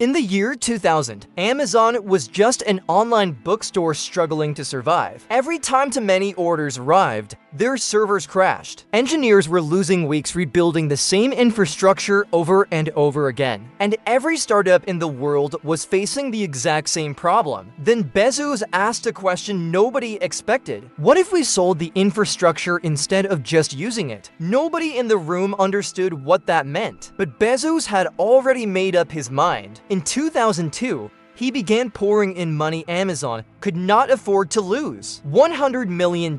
In the year 2000, Amazon was just an online bookstore struggling to survive. Every time too many orders arrived, their servers crashed. Engineers were losing weeks rebuilding the same infrastructure over and over again. And every startup in the world was facing the exact same problem. Then Bezos asked a question nobody expected. What if we sold the infrastructure instead of just using it? Nobody in the room understood what that meant. But Bezos had already made up his mind. In 2002, he began pouring in money Amazon could not afford to lose. $100 million,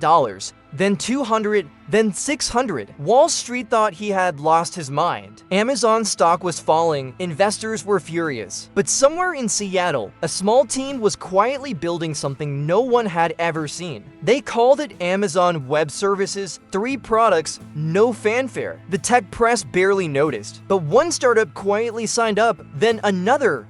then 200, then 600. Wall Street thought he had lost his mind. Amazon stock was falling, investors were furious. But somewhere in Seattle, a small team was quietly building something no one had ever seen. They called it Amazon Web Services, 3 products, no fanfare. The tech press barely noticed. But one startup quietly signed up, then another.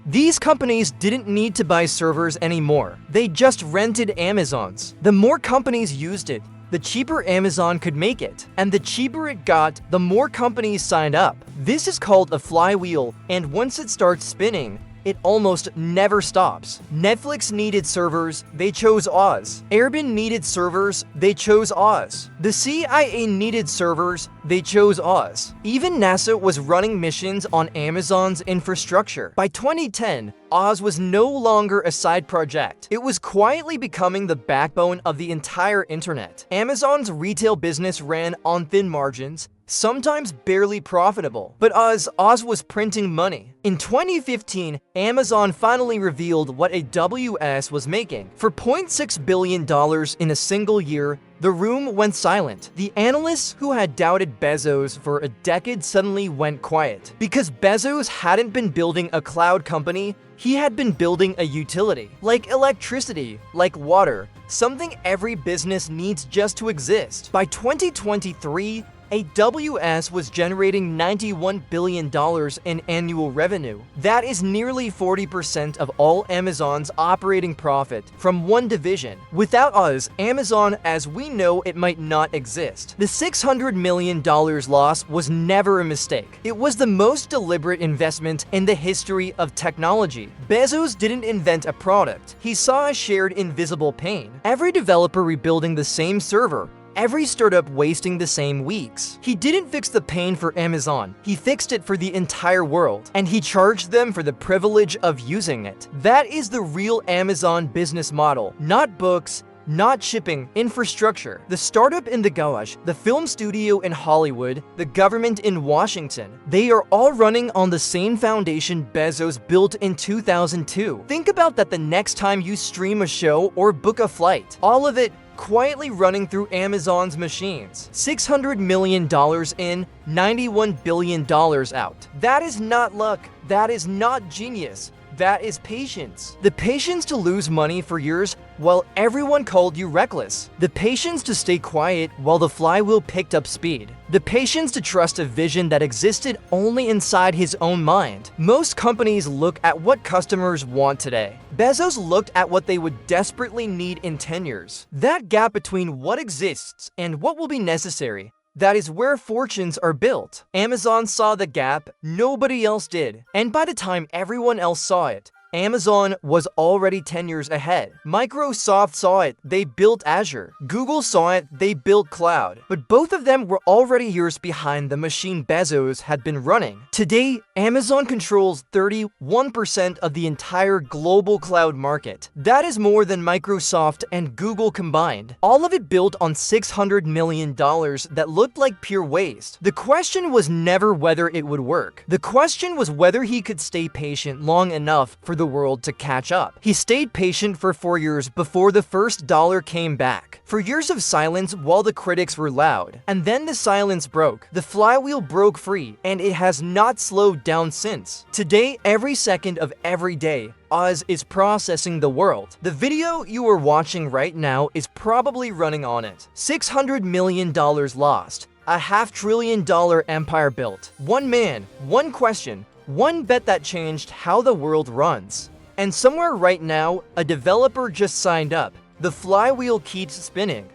These companies didn't need to buy servers anymore. They just rented Amazon's. The more companies used it, the cheaper Amazon could make it. And the cheaper it got, the more companies signed up. This is called a flywheel, and once it starts spinning, it almost never stops. Netflix needed servers, they chose Oz. Airbnb needed servers, they chose Oz. The CIA needed servers, they chose Oz. Even NASA was running missions on Amazon's infrastructure. By 2010, Oz was no longer a side project. It was quietly becoming the backbone of the entire internet. Amazon's retail business ran on thin margins, sometimes barely profitable. But Oz was printing money. In 2015, Amazon finally revealed what AWS was making. For $0.6 billion in a single year, the room went silent. The analysts who had doubted Bezos for a decade suddenly went quiet. Because Bezos hadn't been building a cloud company, he had been building a utility. Like electricity, like water, something every business needs just to exist. By 2023, AWS was generating $91 billion in annual revenue. That is nearly 40% of all Amazon's operating profit from one division. Without Oz, Amazon as we know it might not exist. The $600 million loss was never a mistake. It was the most deliberate investment in the history of technology. Bezos didn't invent a product. He saw a shared invisible pain. Every developer rebuilding the same server, every startup wasting the same weeks. He didn't fix the pain for Amazon, he fixed it for the entire world, and he charged them for the privilege of using it. That is the real Amazon business model. Not books, not shipping, infrastructure. The startup in the garage, the film studio in Hollywood, the government in Washington, they are all running on the same foundation Bezos built in 2002. Think about that the next time you stream a show or book a flight. All of it quietly running through Amazon's machines. $600 million in, $91 billion out. That is not luck. That is not genius. That is patience. The patience to lose money for years while everyone called you reckless. The patience to stay quiet while the flywheel picked up speed. The patience to trust a vision that existed only inside his own mind. Most companies look at what customers want today. Bezos looked at what they would desperately need in 10 years. That gap between what exists and what will be necessary. That is where fortunes are built. Amazon saw the gap, nobody else did. And by the time everyone else saw it, Amazon was already 10 years ahead. Microsoft saw it, they built Azure. Google saw it, they built cloud. But both of them were already years behind the machine Bezos had been running. Today, Amazon controls 31% of the entire global cloud market. That is more than Microsoft and Google combined. All of it built on $600 million that looked like pure waste. The question was never whether it would work. The question was whether he could stay patient long enough for the world to catch up. He stayed patient for 4 years before the first dollar came back. For years of silence while the critics were loud. And then the silence broke. The flywheel broke free, and it has not slowed down since. Today, every second of every day, Oz is processing the world. The video you are watching right now is probably running on it. $600 million lost. A $500 billion empire built. One man, one question, one bet that changed how the world runs. And somewhere right now, a developer just signed up. The flywheel keeps spinning.